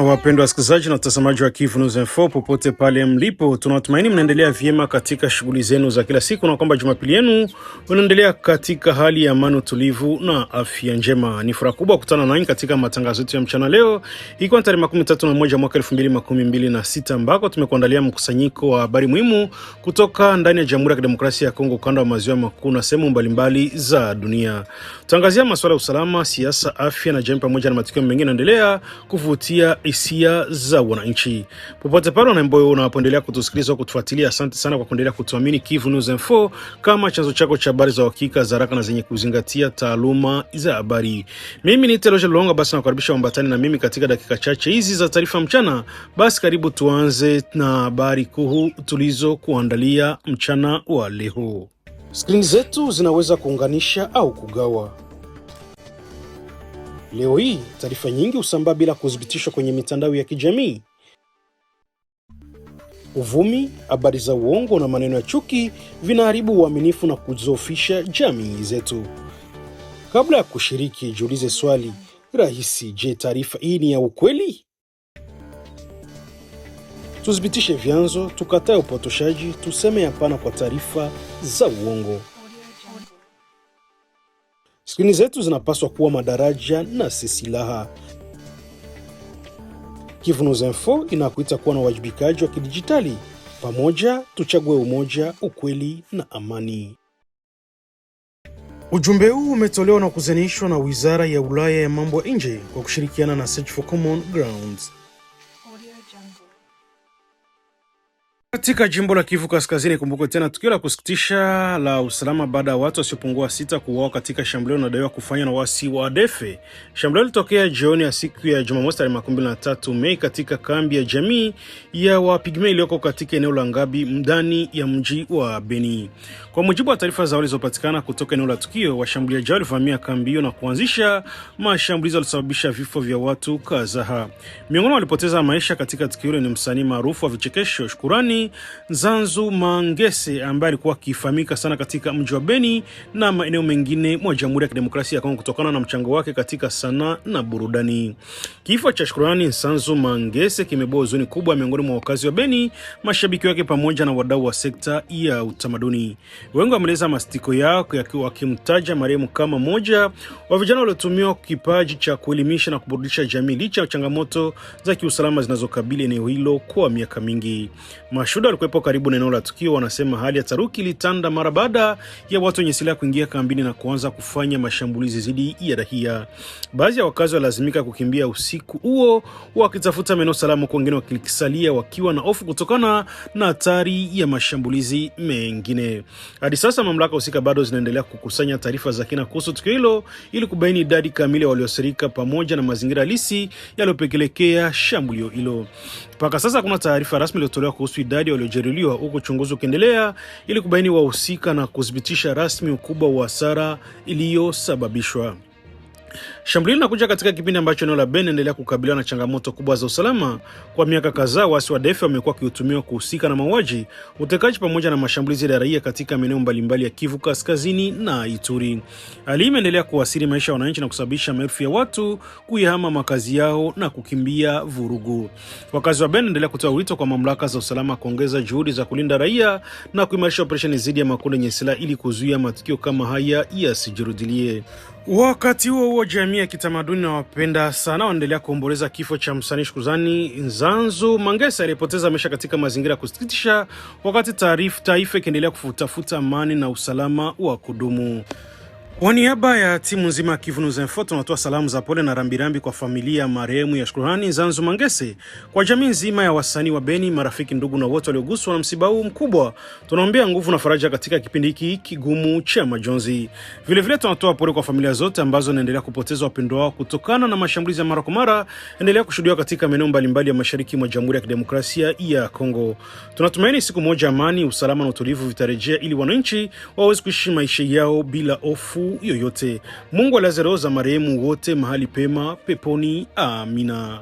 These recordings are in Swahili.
Wapendwa wasikilizaji na watazamaji wa Kivu News Info popote pale mlipo, tunatumaini mnaendelea vyema katika shughuli zenu za kila siku na kwamba Jumapili yenu unaendelea katika hali ya amani, tulivu na afya njema. Ni furaha kubwa kukutana nanyi katika matangazo yetu ya mchana leo, ikiwa tarehe 31 mwaka 2026, ambako tumekuandalia mkusanyiko wa habari muhimu kutoka ndani ya Jamhuri ya Kidemokrasia ya Kongo, ukanda wa maziwa makuu na sehemu mbalimbali za dunia. Tutaangazia masuala ya usalama, siasa, afya na jamii pamoja na matukio mengine yanaendelea kuvutia hisia za wananchi. Popote pale unapoendelea kutusikiliza au kutufuatilia, asante sana kwa kuendelea kutuamini Kivu News Info kama chanzo chako cha habari za uhakika, za haraka na zenye kuzingatia taaluma za habari. Mimi ni Teloje Longa, basi nakukaribisha ambatane na mimi katika dakika chache hizi za taarifa mchana. Basi karibu tuanze na habari kuu tulizo kuandalia mchana wa leo. Skrini zetu zinaweza kuunganisha au kugawa. Leo hii taarifa nyingi usambaa bila kuthibitishwa kwenye mitandao ya kijamii. Uvumi, habari za uongo na maneno ya chuki vinaharibu uaminifu na kudhoofisha jamii zetu. Kabla ya kushiriki, jiulize swali rahisi: je, taarifa hii ni ya ukweli? Tuthibitishe vyanzo, tukatae upotoshaji, tuseme hapana kwa taarifa za uongo. Skrini zetu zinapaswa kuwa madaraja na si silaha. Kivu News Info inakuita kuwa na uwajibikaji wa kidijitali. Pamoja tuchague umoja, ukweli na amani. Ujumbe huu umetolewa na kuzenishwa na Wizara ya Ulaya ya Mambo ya Nje kwa kushirikiana na Search for Common Grounds. Katika jimbo la Kivu Kaskazini, kumbuka tena tukio la kusikitisha la usalama baada ya watu wasiopungua 6 kuuawa katika shambulio linalodaiwa kufanywa na wasi wa ADF. Shambulio lilitokea jioni ya siku ya Jumamosi tarehe 23 Mei katika kambi ya jamii ya Wapigme iliyoko katika eneo la Ngabi ndani ya mji wa Beni. Kwa mujibu wa taarifa za awali zilizopatikana kutoka eneo la tukio, washambuliaji walivamia kambi hiyo na kuanzisha mashambulizi yaliyosababisha vifo vya watu kadhaa. Miongoni walipoteza maisha katika tukio hilo ni msanii maarufu wa vichekesho Shukrani Nzanzu Mangese, ambaye alikuwa akifahamika sana katika mji wa Beni na maeneo mengine mwa Jamhuri ya Kidemokrasia ya Kongo kutokana na mchango wake katika sanaa na burudani. Kifo cha Shukrani Nzanzu Mangese kimebua huzuni kubwa miongoni mwa wakazi wa Beni, mashabiki wake pamoja na wadau wa sekta ya utamaduni. Wengi wameleza mastiko yao wakimtaja marehemu kama moja wa vijana waliotumiwa kipaji cha kuelimisha na kuburudisha jamii licha ya changamoto za kiusalama zinazokabili eneo hilo kwa miaka mingi. Mashuhuda walikuwepo karibu na eneo la tukio wanasema hali ya taruki ilitanda mara baada ya watu wenye silaha kuingia kambini na kuanza kufanya mashambulizi dhidi ya raia. Baadhi ya wakazi walazimika kukimbia usiku huo wakitafuta maeneo salama, kwa wengine wakisalia wakiwa na hofu kutokana na hatari ya mashambulizi mengine. Hadi sasa mamlaka husika bado zinaendelea kukusanya taarifa za kina kuhusu tukio hilo ili kubaini idadi kamili ya walioathirika pamoja na mazingira halisi yaliyopelekea shambulio hilo. Mpaka sasa kuna taarifa rasmi iliyotolewa kuhusu idadi waliojeruhiwa, huku uchunguzi ukiendelea ili kubaini wahusika na kudhibitisha rasmi ukubwa wa hasara iliyosababishwa. Shambulio linakuja katika kipindi ambacho eneo la Beni linaendelea kukabiliwa na changamoto kubwa za usalama. Kwa miaka kadhaa, wasi wa ADF wamekuwa wakiutumiwa kuhusika na mauaji, utekaji pamoja na mashambulizi ya raia katika maeneo mbalimbali ya Kivu Kaskazini na Ituri. Hali hii imeendelea kuathiri maisha ya wananchi na kusababisha maelfu ya watu kuyahama makazi yao na kukimbia vurugu. Wakazi wa Beni wanaendelea kutoa wito kwa mamlaka za usalama kuongeza juhudi za kulinda raia na kuimarisha operesheni dhidi ya makundi yenye silaha ili kuzuia matukio kama haya yasijirudilie. Wakati huo jamii ya kitamaduni na wapenda sana wanaendelea kuomboleza kifo cha msanii Shukrani Nzanzu Mangese aliyepoteza maisha katika mazingira ya kusikitisha, wakati taifa ikiendelea kutafuta amani na usalama wa kudumu. Kwa niaba ya timu nzima ya Kivu News Info tunatoa salamu za pole na rambirambi kwa familia ya marehemu ya Shukrani Nzanzu Mangese, kwa jamii nzima ya wasanii wa Beni, marafiki, ndugu na wote walioguswa na msiba huu mkubwa. Tunaombea nguvu na faraja katika kipindi hiki kigumu cha majonzi. Vile vile tunatoa pole kwa familia zote ambazo zinaendelea kupoteza wapendwa wao kutokana na mashambulizi ya mara kwa mara endelea kushuhudiwa katika maeneo mbalimbali ya mashariki mwa Jamhuri ya Kidemokrasia ya Kongo. Tunatumaini siku moja amani, usalama na utulivu vitarejea ili wananchi waweze kuishi maisha yao bila hofu yoyote. Mungu alaze roho za marehemu wote mahali pema peponi. Amina.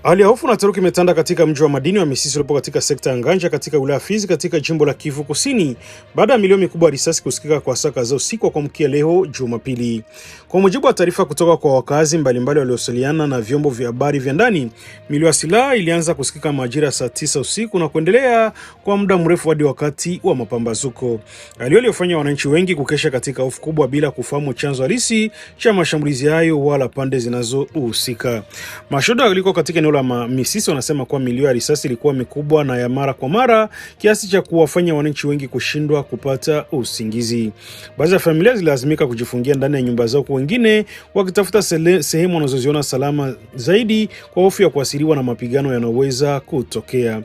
Hali ya hofu na taharuki imetanda katika mji wa madini wa Misisi ulipo katika sekta ya Nganja katika wilaya Fizi katika jimbo la Kivu Kusini baada ya milio mikubwa ya risasi kusikika kwa saa kadhaa usiku wa kuamkia leo Jumapili. Kwa mujibu wa taarifa kutoka kwa wakazi mbalimbali waliosaliana na vyombo vya habari vya ndani, milio ya silaha ilianza kusikika majira saa 9 usiku na kuendelea kwa muda mrefu hadi wakati wa mapambazuko. Hali iliyofanya wananchi wengi kukesha katika hofu kubwa bila kufahamu chanzo halisi cha mashambulizi hayo wala pande zinazohusika. Mashuhuda waliko katika eneo la Misisi wanasema kuwa milio ya risasi ilikuwa mikubwa na ya mara kwa mara kiasi cha kuwafanya wananchi wengi kushindwa kupata usingizi. Baadhi ya familia zilazimika kujifungia ndani ya nyumba zao, wengine wakitafuta sehemu wanazoziona salama zaidi kwa hofu ya kuathiriwa na mapigano yanayoweza kutokea.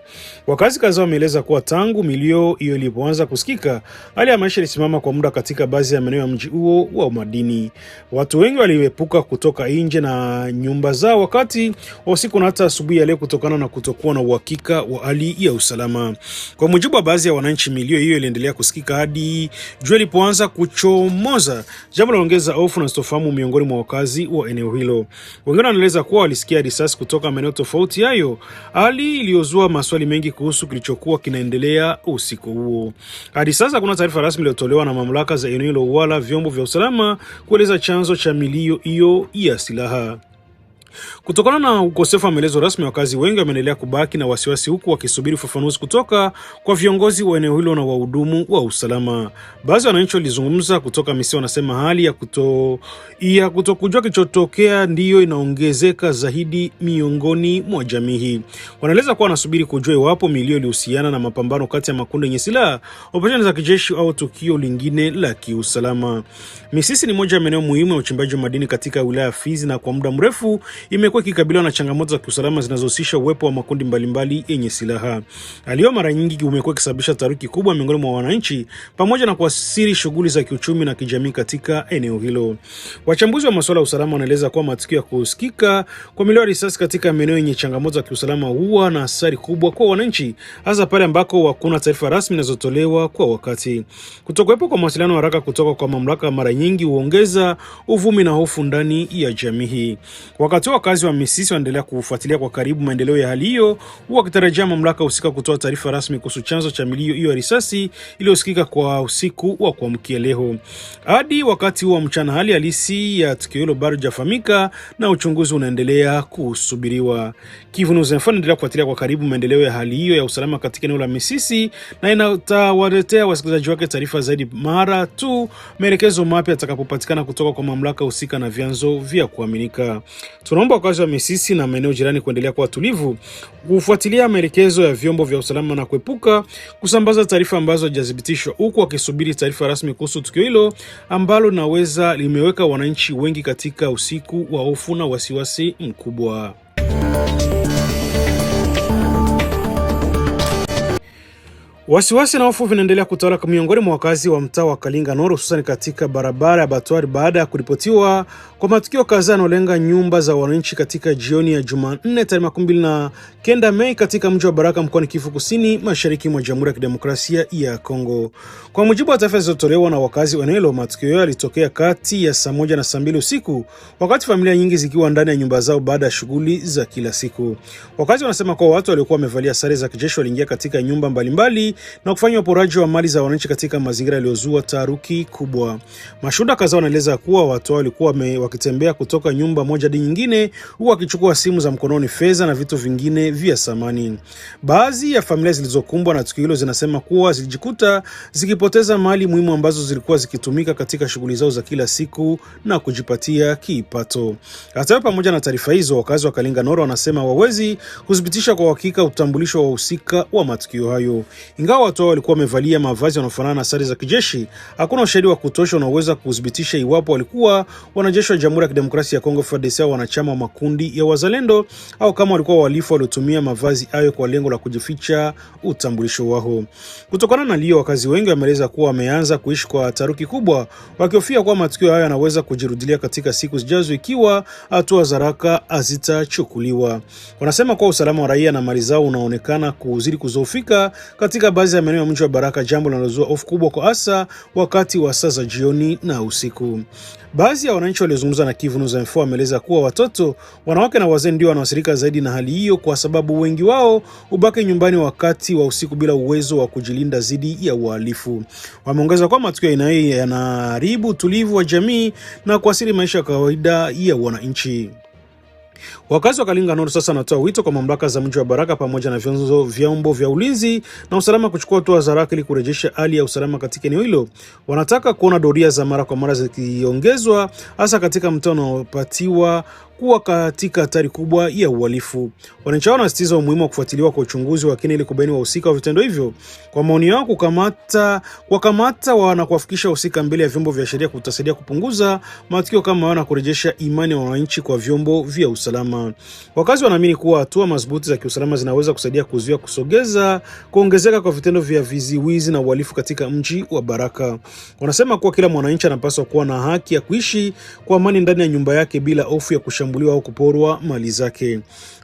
Wakazi kadhaa wameeleza kuwa tangu milio hiyo ilipoanza kusikika, hali ya maisha ilisimama kwa muda katika baadhi ya maeneo ya mji huo wa madini. Watu wengi waliepuka kutoka nje na nyumba zao wakati wa usiku na hata asubuhi ya leo kutokana na kutokuwa na uhakika wa hali ya usalama. Kwa mujibu wa baadhi ya wananchi, milio hiyo iliendelea kusikika hadi jua lilipoanza kuchomoza, jambo linaloongeza hofu na sintofahamu miongoni mwa wakazi wa eneo hilo. Wengine wanaeleza kuwa walisikia risasi kutoka maeneo tofauti hayo, hali iliyozua maswali mengi kuhusu kilichokuwa kinaendelea usiku huo. Hadi sasa hakuna taarifa rasmi iliyotolewa na mamlaka za eneo hilo wala vyombo vya usalama kueleza chanzo cha milio hiyo ya silaha. Kutokana na ukosefu wa maelezo rasmi, wakazi wengi wameendelea kubaki na wasiwasi huku wakisubiri ufafanuzi kutoka kwa viongozi wa eneo hilo na wahudumu wa usalama. Baadhi ya wananchi walizungumza kutoka Misisi wanasema hali ya kutokujua kilichotokea ndiyo inaongezeka zaidi miongoni mwa jamii. Wanaeleza kuwa wanasubiri kujua iwapo milio ilihusiana na mapambano kati ya makundi yenye silaha, operesheni za kijeshi au tukio lingine la kiusalama. Misisi ni moja ya maeneo muhimu ya uchimbaji wa madini katika wilaya ya Fizi na kwa muda mrefu imekuwa ikikabiliwa na changamoto za kiusalama zinazohusisha uwepo wa makundi mbalimbali yenye silaha. Hali mara nyingi umekuwa ikisababisha taharuki kubwa miongoni mwa wananchi pamoja na kuathiri shughuli za kiuchumi na kijamii katika eneo hilo. Wachambuzi wa masuala ya usalama wanaeleza kuwa matukio ya kusikika kwa milio ya risasi katika maeneo yenye changamoto za kiusalama huwa na athari kubwa kwa wananchi, hasa pale ambako hakuna taarifa rasmi zinazotolewa kwa wakati. Kutokuwepo kwa mawasiliano haraka kutoka kwa mamlaka mara nyingi huongeza uvumi na hofu ndani ya jamii. Wakati wakazi wa Misisi wanaendelea kufuatilia kwa karibu maendeleo ya hali hiyo, wakitarajia mamlaka husika kutoa taarifa rasmi kuhusu chanzo cha milio hiyo ya risasi iliyosikika kwa usiku wa kuamkia leo. Hadi wakati wa mchana, hali halisi ya tukio hilo bado hajafahamika na uchunguzi unaendelea kusubiriwa. Kivu News inaendelea kufuatilia kwa karibu maendeleo ya hali hiyo ya usalama katika eneo la Misisi na inatawaletea wasikilizaji wake taarifa zaidi mara tu maelekezo mapya yatakapopatikana kutoka kwa mamlaka husika na vyanzo vya kuaminika. Tunaomba wakazi wa Misisi na maeneo jirani kuendelea kuwa tulivu, kufuatilia maelekezo ya vyombo vya usalama na kuepuka kusambaza taarifa ambazo hazijathibitishwa, huku wakisubiri taarifa rasmi kuhusu tukio hilo ambalo linaweza limeweka wananchi wengi katika usiku wa hofu na wasiwasi mkubwa. Wasiwasi na hofu vinaendelea kutawala miongoni mwa wakazi wa mtaa wa Kalinga Nord, hususan katika barabara ya Batwari baada ya kuripotiwa kwa matukio kadhaa yanayolenga nyumba za wananchi katika jioni ya Jumanne tarehe 29 Mei katika mji wa Baraka mkoani Kivu Kusini, mashariki mwa Jamhuri ya Kidemokrasia ya Kongo. Kwa mujibu wa taarifa zilizotolewa na wakazi wa eneo, matukio hayo yalitokea kati ya saa 1 na saa 2 usiku, wakati familia nyingi zikiwa ndani ya nyumba zao baada ya shughuli za kila siku. Wakazi wanasema kwa watu waliokuwa wamevalia sare za kijeshi waliingia katika nyumba mbalimbali na kufanya uporaji wa mali za wananchi katika mazingira yaliyozua taharuki kubwa. Mashuhuda kadhaa wanaeleza kuwa watu walikuwa wakitembea kutoka nyumba moja hadi nyingine, huku wakichukua simu za mkononi, fedha na vitu vingine vya samani. Baadhi ya familia zilizokumbwa na tukio hilo zinasema kuwa zilijikuta zikipoteza mali muhimu ambazo zilikuwa zikitumika katika shughuli zao za kila siku na kujipatia kipato. Hata pamoja na taarifa hizo, wakazi wa Kalinga Nord wanasema wawezi kudhibitisha kwa hakika utambulisho wa wahusika wa matukio hayo. Ingawa watu walikuwa wamevalia mavazi yanayofanana na sare za kijeshi, hakuna ushahidi wa kutosha unaoweza kudhibitisha iwapo walikuwa wanajeshi wa Jamhuri ya Kidemokrasia ya Kongo FARDC au wanachama wa makundi ya wazalendo, au kama walikuwa wahalifu waliotumia mavazi hayo kwa lengo la kujificha utambulisho wao. Kutokana na hiyo, wakazi wengi wameeleza kuwa wameanza kuishi kwa taharuki kubwa, wakihofia kuwa matukio hayo yanaweza kujirudilia katika siku zijazo ikiwa hatua za haraka hazitachukuliwa. Wanasema kuwa usalama wa raia na mali zao unaonekana kuzidi kuzofika katika katika baadhi ya maeneo ya mji wa Baraka, jambo linalozua hofu kubwa kwa hasa wakati wa saa za jioni na usiku. Baadhi ya wananchi waliozungumza na Kivu News Info wameeleza kuwa watoto, wanawake na wazee ndio wanaoathirika zaidi na hali hiyo, kwa sababu wengi wao hubaki nyumbani wakati wa usiku bila uwezo wa kujilinda dhidi ya uhalifu. Wameongeza kwamba matukio aina hii yanaharibu utulivu wa jamii na kuathiri maisha ya kawaida ya wananchi. Wakazi wa Kalinga Nord sasa wanatoa wito kwa mamlaka za mji wa Baraka pamoja na vyombo vya ulinzi na usalama kuchukua hatua za haraka ili kurejesha hali ya usalama katika eneo hilo. Wanataka kuona doria za mara kwa mara zikiongezwa, hasa katika mtaa unaopatiwa kuwa katika hatari kubwa ya uhalifu. Wananchi hao wanasisitiza umuhimu wa kufuatiliwa kwa uchunguzi wa kina ili kubaini wahusika wa vitendo hivyo. Kwa maoni yao, kukamata na kuwafikisha wahusika mbele ya vyombo vya sheria kutasaidia kupunguza matukio kama hayo na kurejesha imani ya wananchi kwa vyombo vya usalama. Wakazi wanaamini kuwa hatua madhubuti za kiusalama zinaweza kusaidia kuzuia kuongezeka kwa vitendo vya viziwizi na uhalifu katika mji wa Baraka. Wanasema kuwa kila mwananchi anapaswa kuwa na haki ya kuishi kwa amani ndani ya nyumba yake bila hofu ya kushambuliwa au kuporwa mali zake.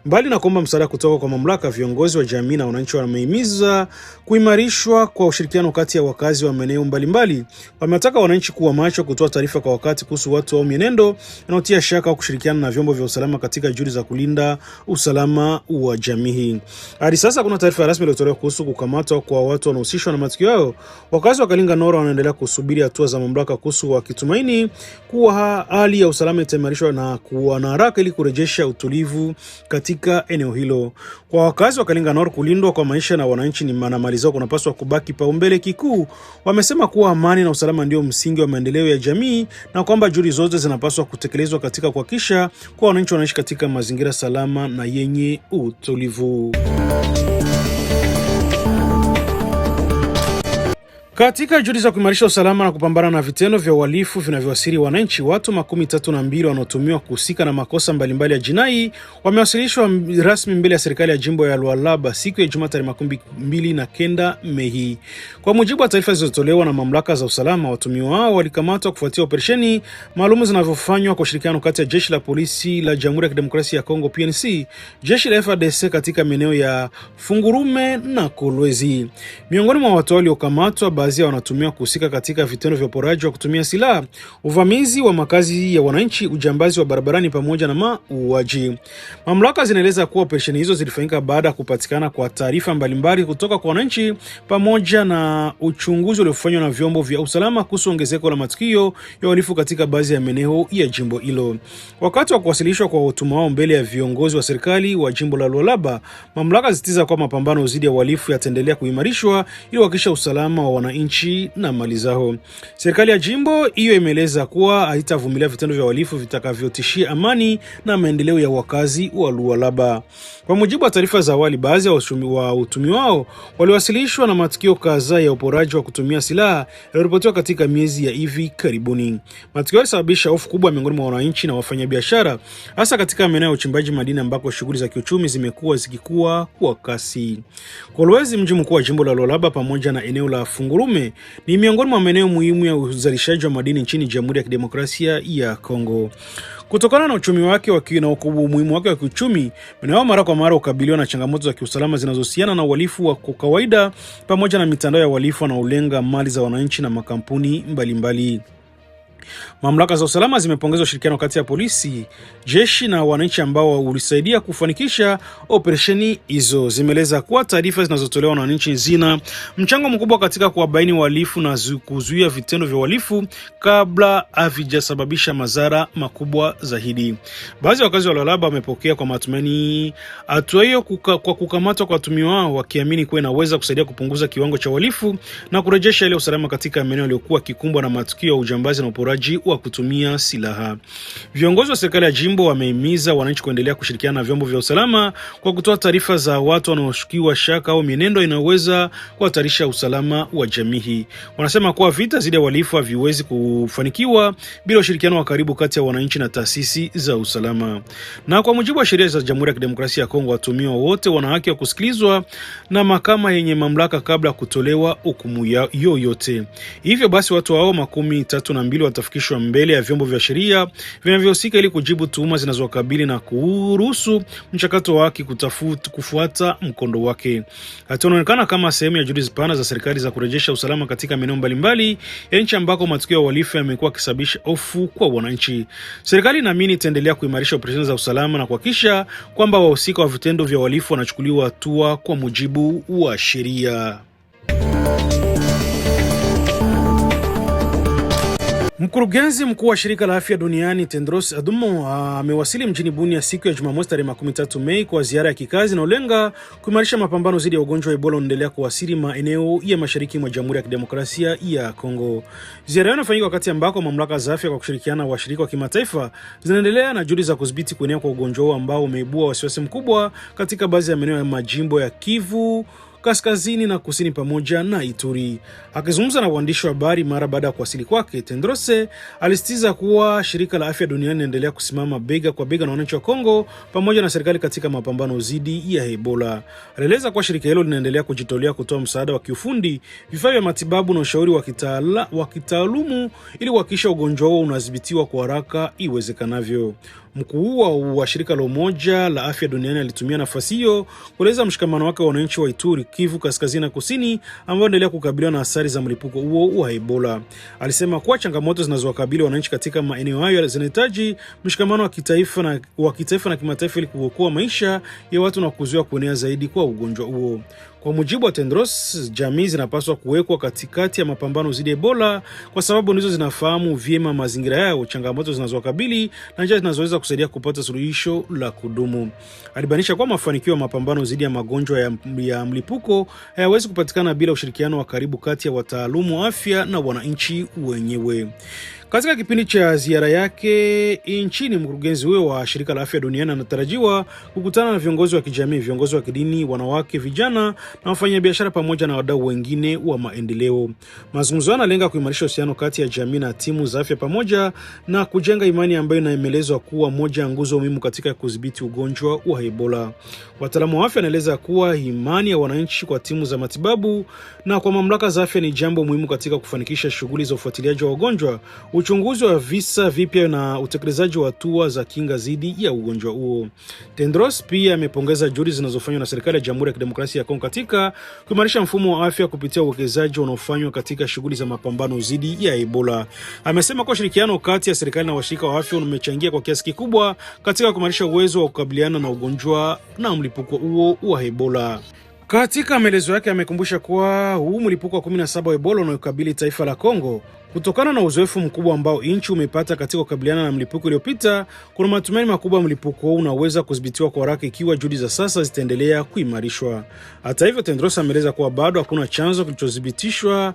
Mbali na kuomba msaada kutoka kwa mamlaka, viongozi wa jamii na wananchi wamehimiza kuimarishwa kwa ushirikiano kati ya wakazi wa maeneo mbalimbali. Wametaka wananchi kuwa macho, kutoa taarifa kwa wakati kuhusu watu au mienendo inayotia shaka, au kushirikiana na vyombo vya usalama katika juhudi za kulinda usalama wa jamii. Hadi sasa kuna taarifa rasmi iliyotolewa kuhusu kukamatwa kwa watu wanaohusishwa na matukio hayo. Wakazi wa Kalinga Nord wanaendelea kusubiri hatua za mamlaka kuhusu, wakitumaini kuwa hali ya usalama itaimarishwa na kuwa na haraka ili kurejesha utulivu katika eneo hilo. Kwa wakazi wa Kalinga Nord, kulindwa kwa maisha na wananchi ni mali zao kunapaswa kubaki paumbele kikuu. Wamesema kuwa amani na usalama ndio msingi wa maendeleo ya jamii na kwamba juhudi zote zinapaswa kutekelezwa katika kuhakikisha kwa wananchi wanaishi katika mazingira salama na yenye utulivu. Katika juhudi za kuimarisha usalama na kupambana na vitendo vya uhalifu vinavyoathiri wananchi, watu 32 wanaotumiwa kuhusika na makosa mbalimbali ya jinai wamewasilishwa rasmi mbele ya serikali ya jimbo ya Lualaba siku ya Jumatatu tarehe 29 Mei. Kwa mujibu wa taarifa zilizotolewa na mamlaka za usalama, watumiwa hao walikamatwa kufuatia operesheni maalum zinazofanywa kwa ushirikiano kati ya jeshi la polisi la Jamhuri ya Kidemokrasia ya Kongo PNC, jeshi la FARDC katika maeneo ya Fungurume na Kolwezi. Miongoni mwa watu waliokamatwa, baadhi wanatumiwa kuhusika katika vitendo vya uporaji wa kutumia silaha, uvamizi wa makazi ya wananchi, ujambazi wa barabarani pamoja na mauaji. Mamlaka zinaeleza kuwa operesheni hizo zilifanyika baada ya kupatikana kwa taarifa mbalimbali kutoka kwa wananchi pamoja na uchunguzi uliofanywa na vyombo vya usalama kuhusu ongezeko la matukio ya uhalifu katika baadhi ya maeneo ya jimbo hilo. Wakati wa kuwasilishwa kwa hotuba wao mbele ya viongozi wa serikali wa jimbo la Lualaba, mamlaka zisitiza kwa mapambano dhidi ya uhalifu yataendelea kuimarishwa ili kuhakikisha usalama wa wananchi na mali zao. Serikali ya jimbo hiyo imeeleza kuwa haitavumilia vitendo vya uhalifu vitakavyotishia amani na maendeleo ya wakazi wa Lualaba. Kwa mujibu wa taarifa za awali, baadhi ya watumiwa wao waliwasilishwa na matukio kadhaa ya uporaji wa kutumia silaha yaliyoripotiwa katika miezi ya hivi karibuni. Matukio yalisababisha hofu kubwa miongoni mwa wananchi na wafanyabiashara, hasa katika maeneo ya uchimbaji madini ambako shughuli za kiuchumi zimekuwa zikikua kwa kasi. Kolwezi, mji mkuu wa jimbo la Lualaba, pamoja na eneo la Fungurume ni miongoni mwa maeneo muhimu ya uzalishaji wa madini nchini Jamhuri ya Kidemokrasia ya Kongo. Kutokana na uchumi wake na umuhimu wake wa kiuchumi, maeneo mara kwa mara ukabiliwa na changamoto za kiusalama zinazohusiana na uhalifu wa kawaida pamoja na mitandao ya uhalifu wanaolenga mali za wananchi na makampuni mbalimbali. Mamlaka za usalama zimepongeza ushirikiano kati ya polisi, jeshi na wananchi ambao ulisaidia kufanikisha operesheni hizo. Zimeeleza kuwa taarifa zinazotolewa na wananchi zina mchango mkubwa katika kuwabaini wahalifu na kuzuia vitendo vya uhalifu kabla havijasababisha madhara makubwa zaidi. Baadhi ya wakazi wa Lualaba wamepokea kwa matumaini hatua hiyo kwa kukamatwa kwa watumiwa wao, wakiamini kuwa inaweza kusaidia kupunguza kiwango cha uhalifu na kurejesha ile usalama katika maeneo yaliyokuwa kikumbwa na matukio ya ujambazi na uporaji wa kutumia silaha. Viongozi wa serikali ya jimbo wamehimiza wananchi kuendelea kushirikiana na vyombo vya usalama kwa kutoa taarifa za watu wanaoshukiwa shaka au mienendo inayoweza kuhatarisha usalama wa jamii. Wanasema kuwa vita dhidi ya uhalifu haviwezi kufanikiwa bila ushirikiano wa karibu kati ya wananchi na taasisi za usalama. Na kwa mujibu wa sheria za Jamhuri ya Kidemokrasia ya Kongo, watumiwa wote wana haki ya kusikilizwa na mahakama yenye mamlaka kabla ya kutolewa hukumu yoyote. Hivyo basi watu hao 32 utafikishwa mbele ya vyombo vya sheria vinavyohusika ili kujibu tuhuma zinazowakabili na kuruhusu mchakato wake kufuata mkondo wake. Hatua inaonekana kama sehemu ya juhudi pana za serikali za kurejesha usalama katika maeneo mbalimbali ya nchi ambako matukio ya uhalifu yamekuwa yakisababisha hofu kwa wananchi. Serikali inaamini itaendelea kuimarisha operesheni za usalama na kuhakikisha kwamba wahusika wa vitendo vya uhalifu wanachukuliwa hatua kwa mujibu wa sheria. Mkurugenzi mkuu wa shirika la afya duniani Tedros Adhanom amewasili mjini Bunia siku ya Jumamosi tarehe 13 Mei kwa ziara ya kikazi inayolenga kuimarisha mapambano dhidi ya ugonjwa wa Ebola unaendelea kuwasili maeneo ya mashariki mwa Jamhuri ya Kidemokrasia ya Kongo. Ziara hiyo inafanyika wakati ambako mamlaka za afya kwa kushirikiana na washirika wa kimataifa zinaendelea na juhudi za kudhibiti kuenea kwa ugonjwa huo ambao umeibua wasiwasi mkubwa katika baadhi ya maeneo ya majimbo ya Kivu Kaskazini na Kusini pamoja na Ituri. Akizungumza na waandishi wa habari mara baada ya kuwasili kwake, Tedros alisitiza kuwa shirika la afya duniani linaendelea kusimama bega kwa bega na wananchi wa Kongo pamoja na serikali katika mapambano dhidi ya Ebola. Alieleza kuwa shirika hilo linaendelea kujitolea kutoa msaada wa kiufundi, vifaa vya matibabu na ushauri wa kitaalumu ili kuhakikisha ugonjwa huo unadhibitiwa kwa haraka iwezekanavyo. Mkuu wa shirika la Umoja la Afya Duniani alitumia nafasi hiyo kueleza mshikamano wake wa wananchi wa Ituri, Kivu Kaskazini na Kusini ambao wanaendelea kukabiliwa na athari za mlipuko huo wa Ebola. Alisema kuwa changamoto zinazowakabili wananchi katika maeneo hayo zinahitaji mshikamano wa kitaifa na kimataifa ili kuokoa maisha ya watu na kuzuia kuenea zaidi kwa ugonjwa huo. Kwa mujibu wa Tedros, jamii zinapaswa kuwekwa katikati ya mapambano dhidi ya Ebola kwa sababu ndizo zinafahamu vyema mazingira yao, changamoto zinazowakabili na njia zinazoweza kusaidia kupata suluhisho la kudumu. Alibainisha kuwa mafanikio ya mapambano dhidi ya magonjwa ya mlipuko hayawezi kupatikana bila ushirikiano wa karibu kati ya wataalamu wa afya na wananchi wenyewe. Katika kipindi cha ziara yake nchini, mkurugenzi huyo wa shirika la afya duniani anatarajiwa kukutana na viongozi wa kijamii, viongozi wa kidini, wanawake, vijana na wafanyabiashara pamoja na wadau wengine wa maendeleo. Mazungumzo yanalenga kuimarisha uhusiano kati ya jamii na timu za afya pamoja na kujenga imani ambayo inaelezwa kuwa moja ya nguzo muhimu katika kudhibiti ugonjwa wa Ebola. Wataalamu wa afya wanaeleza kuwa imani ya wananchi kwa timu za matibabu na kwa mamlaka za afya ni jambo muhimu katika kufanikisha shughuli za ufuatiliaji wa ugonjwa, uchunguzi wa visa vipya na utekelezaji wa hatua za kinga dhidi ya ugonjwa huo. Tedros pia amepongeza juhudi zinazofanywa na serikali ya Jamhuri ya Kidemokrasia ya Kongo katika kuimarisha mfumo wa afya kupitia uwekezaji unaofanywa katika shughuli za mapambano dhidi ya Ebola. Amesema kwa ushirikiano kati ya serikali na washirika wa afya umechangia kwa kiasi kikubwa katika kuimarisha uwezo wa kukabiliana na ugonjwa na mlipuko huo wa Ebola. Katika maelezo yake amekumbusha kuwa huu mlipuko wa 17 wa Ebola unaokabili taifa la Kongo kutokana na uzoefu mkubwa ambao nchi umepata katika kukabiliana na mlipuko iliyopita, kuna matumaini makubwa mlipuko huu unaweza kudhibitiwa kwa haraka ikiwa juhudi za sasa zitaendelea kuimarishwa. Hata hivyo, Tedros ameeleza kuwa bado hakuna chanzo kilichothibitishwa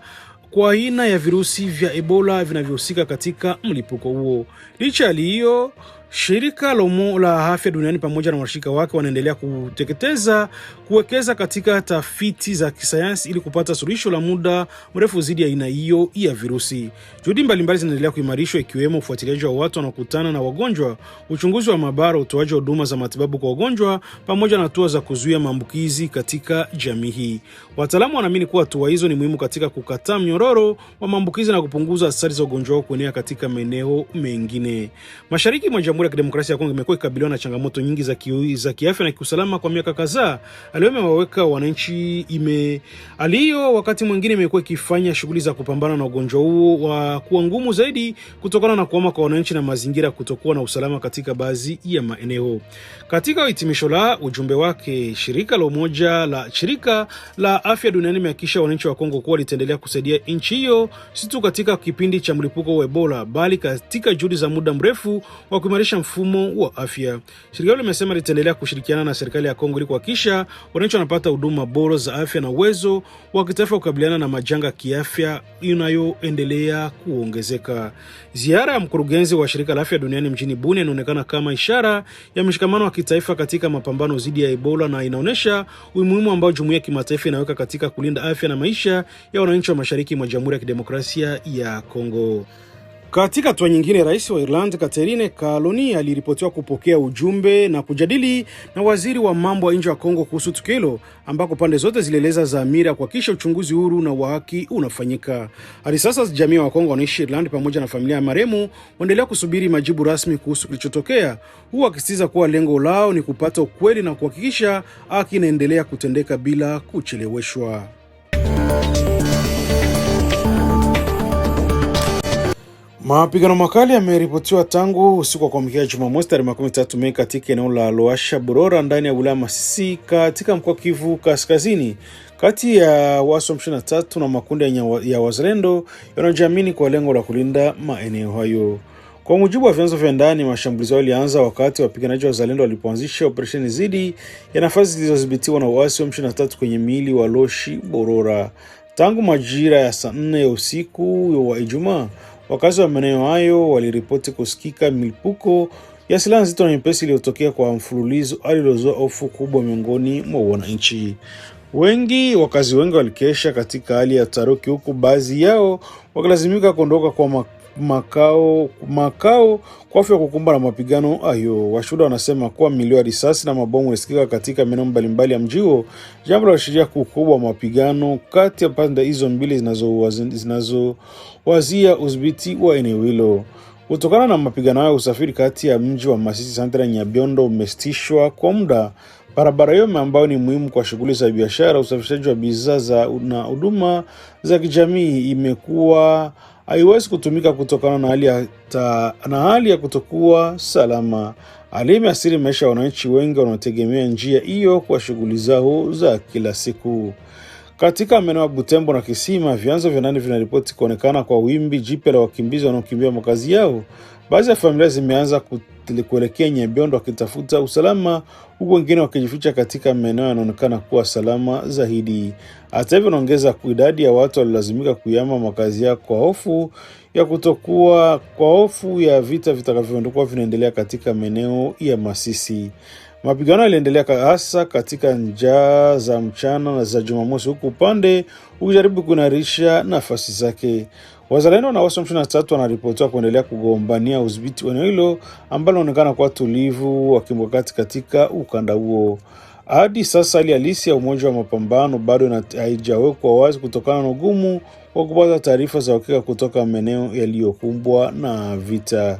kwa aina ya virusi vya Ebola vinavyohusika katika mlipuko huo. Licha ya hiyo, shirika la afya duniani pamoja na washirika wake wanaendelea kuwekeza katika tafiti za kisayansi ili kupata suluhisho la muda mrefu dhidi ya aina hiyo ya virusi. Juhudi mbalimbali zinaendelea kuimarishwa ikiwemo ufuatiliaji wa watu wanaokutana na wagonjwa, uchunguzi wa maabara, utoaji wa huduma za matibabu kwa wagonjwa pamoja na hatua za kuzuia maambukizi katika jamii hii. Wataalamu wanaamini kuwa hatua hizo ni muhimu katika kukataa mnyororo wa maambukizi na kupunguza athari za ugonjwa huo kuenea katika maeneo mengine. Mashariki mwa Jamhuri ya Kidemokrasia ya Kongo imekuwa ikabiliwa na changamoto nyingi za kiafya na kiusalama kwa miaka kadhaa. Aliyoweka wananchi aliyo wakati mwingine imekuwa ikifanya shughuli za kupambana na ugonjwa huo wa kuwa ngumu zaidi kutokana na kuhama kwa wananchi na mazingira kutokuwa na usalama katika baadhi ya maeneo. Katika hitimisho la ujumbe wake, shirika la afya duniani imehakikisha wananchi wa Kongo kuwa litaendelea kusaidia nchi hiyo si tu katika kipindi cha mlipuko wa Ebola bali katika juhudi za muda mrefu wa kuimarisha mfumo wa afya. Shirika hilo limesema litaendelea kushirikiana na serikali ya Kongo ili kuhakikisha wananchi wanapata huduma bora za afya na uwezo wa kitaifa kukabiliana na majanga ya kiafya inayoendelea kuongezeka. Ziara ya mkurugenzi wa shirika la afya duniani mjini Bunia inaonekana kama ishara ya mshikamano wa kitaifa katika mapambano dhidi ya Ebola na inaonyesha umuhimu ambao jumuiya ya kimataifa inaweka katika kulinda afya na maisha ya wananchi wa mashariki mwa Jamhuri ya Kidemokrasia ya Kongo. Katika hatua nyingine, rais wa Ireland Catherine Colony aliripotiwa kupokea ujumbe na kujadili na waziri wa mambo ya nje wa Kongo kuhusu tukio hilo, ambako pande zote zilieleza dhamira ya kuhakikisha uchunguzi huru na wa haki unafanyika. Hadi sasa jamii wa Kongo wanaishi Ireland pamoja na familia ya marehemu waendelea kusubiri majibu rasmi kuhusu kilichotokea, huwa akisisitiza kuwa lengo lao ni kupata ukweli na kuhakikisha haki inaendelea kutendeka bila kucheleweshwa. Mapigano makali yameripotiwa tangu usiku wa kuamkia Jumamosi tarehe 13 Mei katika eneo la Loasha Burora ndani ya wilaya Masisi katika mkoa Kivu Kaskazini, kati ya waasi wa M23 na makundi ya wazalendo yanayojiamini kwa lengo la kulinda maeneo hayo. Kwa mujibu wa vyanzo vya ndani, mashambulizi yalianza wakati wapiganaji wa wazalendo walipoanzisha operesheni zidi ya nafasi zilizodhibitiwa na waasi wa M23 kwenye mili wa Loshi Burora. Tangu majira ya saa 4 ya usiku wa Ijumaa, wakazi wa maeneo hayo waliripoti kusikika milipuko ya silaha nzito na nyepesi iliyotokea kwa mfululizo, alilozua hofu kubwa miongoni mwa wananchi. Wakazi wengi walikesha katika hali ya taharuki, huku baadhi yao wakilazimika kuondoka kwa makao kwa hofu ya kukumbwa na mapigano hayo. Washuhuda wanasema kuwa milio ya risasi na mabomu yalisikika katika maeneo mbalimbali ya mji huo, jambo linaloashiria ukubwa wa mapigano kati ya pande hizo mbili zinazowazia udhibiti wa eneo hilo. Kutokana na mapigano hayo, usafiri kati ya mji wa Masisi Centre na Nyabiondo umesitishwa kwa muda. Barabara hiyo ambayo ni muhimu kwa shughuli za biashara, usafirishaji wa bidhaa na huduma za kijamii imekuwa haiwezi kutumika kutokana na hali ya kutokuwa salama. Hali imeathiri maisha ya wananchi wengi wanaotegemea njia hiyo kwa shughuli zao za kila siku. Katika maeneo ya Butembo na Kisima, vyanzo vya ndani vinaripoti kuonekana kwa wimbi jipya la wakimbizi wanaokimbia makazi yao. Baadhi ya familia zimeanza kuelekea Nyabiondo wakitafuta usalama, huku wengine wakijificha katika maeneo yanaonekana kuwa salama zaidi. Hata hivyo, naongeza idadi ya watu walilazimika kuyama makazi yao kwa hofu ya vita vitakavyokuwa vinaendelea katika maeneo ya Masisi. Mapigano yaliendelea hasa katika njaa za mchana na za Jumamosi, huku upande ukijaribu kuimarisha nafasi zake. Wazalendo na waasi wa M23 wanaripotiwa kuendelea kugombania udhibiti wa eneo hilo ambalo linaonekana kuwa tulivu wakimwakati katika ukanda huo. Hadi sasa hali halisi ya umoja wa mapambano bado haijawekwa wazi kutokana na ugumu wa kupata taarifa za uhakika kutoka maeneo yaliyokumbwa na vita.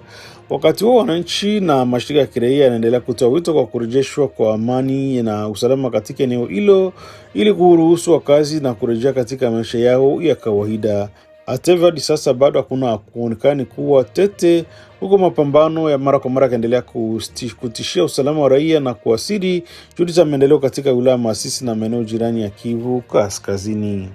Wakati huo, wananchi na mashirika ya kiraia yanaendelea kutoa wito kwa kurejeshwa kwa amani na usalama katika eneo hilo ili kuruhusu wakazi na kurejea katika maisha yao ya kawaida. Hata hivyo, hadi sasa bado hakuna kuonekana kuwa tete, huko mapambano ya mara kwa mara yanaendelea kutishia usalama wa raia na kuasiri juhudi za maendeleo katika wilaya Masisi na maeneo jirani ya Kivu Kaskazini.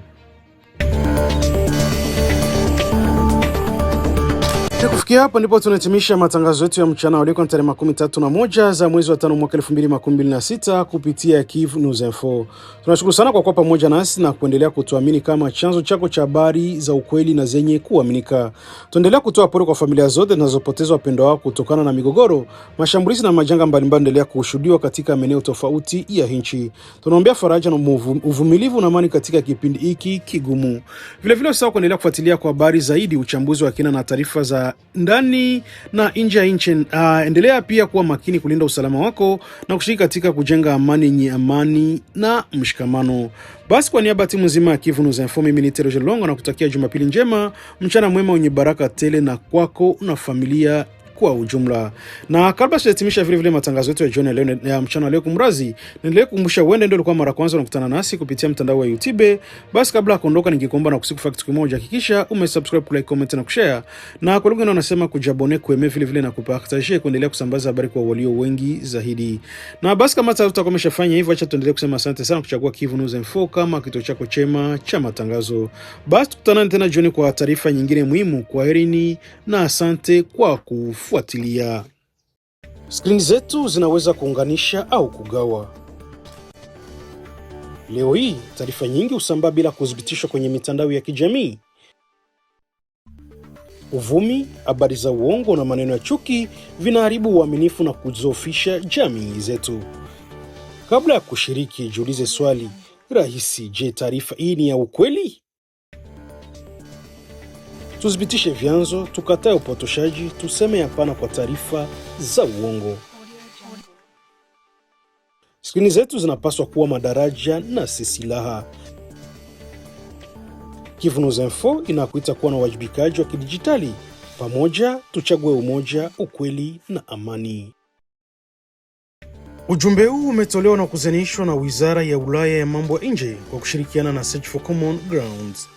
Kufikia hapo ndipo tunahitimisha matangazo yetu ya mchana wa leo tarehe 31 za mwezi wa 5 mwaka 2026 kupitia Kivu News Info. Tunashukuru sana kwa kuwa pamoja nasi na kuendelea kutuamini kama chanzo chako cha habari za ukweli na zenye kuaminika. Tuendelea kutoa pole kwa familia zote zinazopoteza wapendwa wao kutokana na migogoro, mashambulizi na majanga mbalimbali endelea kushuhudiwa katika maeneo tofauti ya nchi. Tunaombea faraja na uvumilivu na amani katika kipindi hiki kigumu. Vile usisahau kuendelea kufuatilia kwa habari zaidi, uchambuzi wa kina na taarifa za ndani na nje ya nchi. Endelea pia kuwa makini kulinda usalama wako na kushiriki katika kujenga amani yenye amani na mshikamano. Basi kwa niaba ya timu nzima ya Kivu News Info, mimi ni Teroje Longo na kutakia Jumapili njema, mchana mwema wenye baraka tele na kwako na familia kwa ujumla. Na kabla sijatimisha vile matangazo yetu ya jioni leo ya mchana leo kumrazi, niendelee kukumbusha wewe ndio ulikuwa mara kwanza unakutana nasi kupitia mtandao wa YouTube. Basi kabla ya kuondoka, ningekomba na kusiku fact kimoja, hakikisha umesubscribe, like, comment na kushare. Na kwa lugha wanasema kujabone kueme vile na kupartager, kuendelea kusambaza habari kwa walio wengi zaidi. Na basi kama utakuwa umeshafanya hivyo, acha tuendelee kusema asante sana kuchagua Kivu News Info kama kituo chako chema cha matangazo. Basi tukutane tena jioni kwa taarifa nyingine muhimu. Kwaherini na asante kwa kufuatilia. Skrini zetu zinaweza kuunganisha au kugawa. Leo hii taarifa nyingi husambaa bila kuthibitishwa kwenye mitandao ya kijamii. Uvumi, habari za uongo na maneno ya chuki vinaharibu uaminifu na kudhoofisha jamii zetu. Kabla ya kushiriki, jiulize swali rahisi: je, taarifa hii ni ya ukweli? Tuthibitishe vyanzo, tukatae upotoshaji, tuseme hapana kwa taarifa za uongo. Skrini zetu zinapaswa kuwa madaraja na si silaha. Kivu News Info inakuita kuwa na wajibikaji wa kidijitali. Pamoja tuchague umoja, ukweli na amani. Ujumbe huu umetolewa na kuzanishwa na Wizara ya Ulaya ya Mambo ya Nje kwa kushirikiana na Search for Common Grounds.